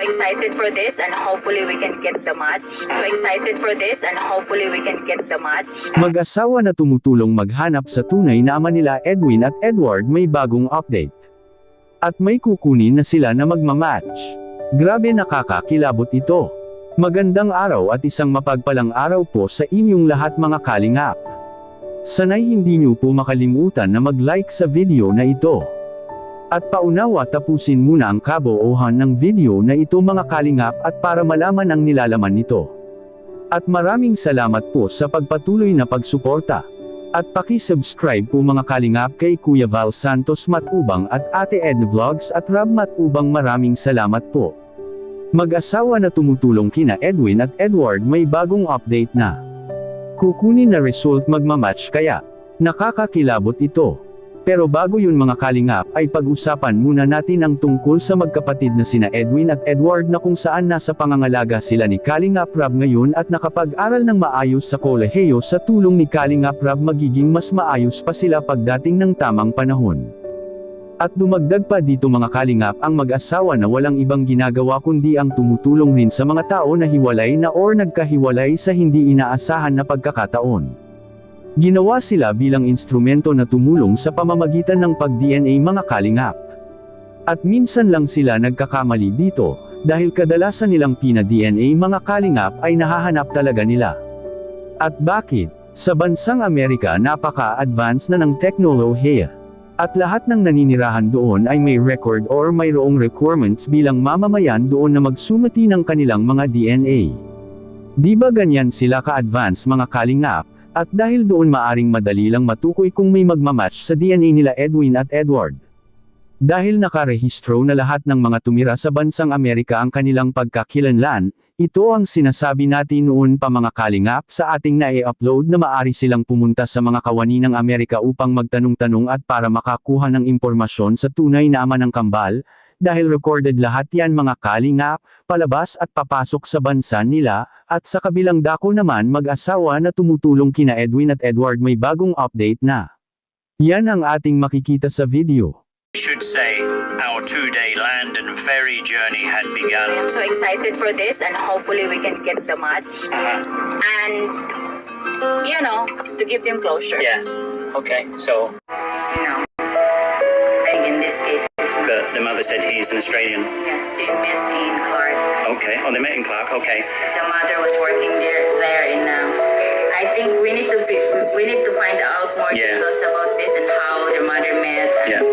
Excited for this and hopefully we can get the match. So excited for this and hopefully we can get the match. Mag-asawa na tumutulong maghanap sa tunay na ama nila Edwin at Edward may bagong update. At may kukunin na sila na magmamatch. Grabe, nakakakilabot ito. Magandang araw at isang mapagpalang araw po sa inyong lahat mga kalingap. Sanay hindi niyo po makalimutan na mag-like sa video na ito. At paunawa tapusin muna ang kabuuhan ng video na ito mga kalingap at para malaman ang nilalaman nito. At maraming salamat po sa pagpatuloy na pagsuporta. At paki-subscribe po mga kalingap kay Kuya Val Santos Matubang at Ate Edna Vlogs at Rob Matubang, maraming salamat po. Mag-asawa na tumutulong kina Edwin at Edward may bagong update na. Kukunin na result magmamatch kaya. Nakakakilabot ito. Pero bago yun mga kalingap ay pag-usapan muna natin ang tungkol sa magkapatid na sina Edwin at Edward na kung saan nasa pangangalaga sila ni Kalingap Rob ngayon at nakapag-aral ng maayos sa kolehiyo. Sa tulong ni Kalingap Rob magiging mas maayos pa sila pagdating ng tamang panahon. At dumagdag pa dito mga kalingap ang mag-asawa na walang ibang ginagawa kundi ang tumutulong rin sa mga tao na hiwalay na or nagkahiwalay sa hindi inaasahan na pagkakataon. Ginawa sila bilang instrumento na tumulong sa pamamagitan ng pag-DNA mga kalingap. At minsan lang sila nagkakamali dito, dahil kadalasan nilang pina-DNA mga kalingap ay nahahanap talaga nila. At bakit? Sa bansang Amerika napaka-advance na ng teknolohiya. At lahat ng naninirahan doon ay may record or mayroong requirements bilang mamamayan doon na magsumati ng kanilang mga DNA. Di ba ganyan sila ka-advance mga kalingap? At dahil doon maaring madali lang matukoy kung may magmamatch sa DNA nila Edwin at Edward. Dahil nakarehistro na lahat ng mga tumira sa bansang Amerika ang kanilang pagkakilanlan, ito ang sinasabi natin noon pa mga kalingap sa ating na-i-upload na maaari silang pumunta sa mga kawani ng Amerika upang magtanong-tanong at para makakuha ng impormasyon sa tunay na ama ng kambal. Dahil recorded lahat yan mga kalingap, palabas at papasok sa bansa nila, at sa kabilang dako naman mag-asawa na tumutulong kina Edwin at Edward may bagong update na. Yan ang ating makikita sa video. Should say our 2-day land and ferry journey had begun. I'm so excited for this and hopefully we can get the match. And, you know, to give them closure. Yeah. Okay. So No. I think in this case, the mother said he's an Australian. yes, they met in Clark. Okay. Oh, they met in Clark. Okay. The mother was working there in. I think we need to find out more Yeah. details about this and how their mother met. And Yeah.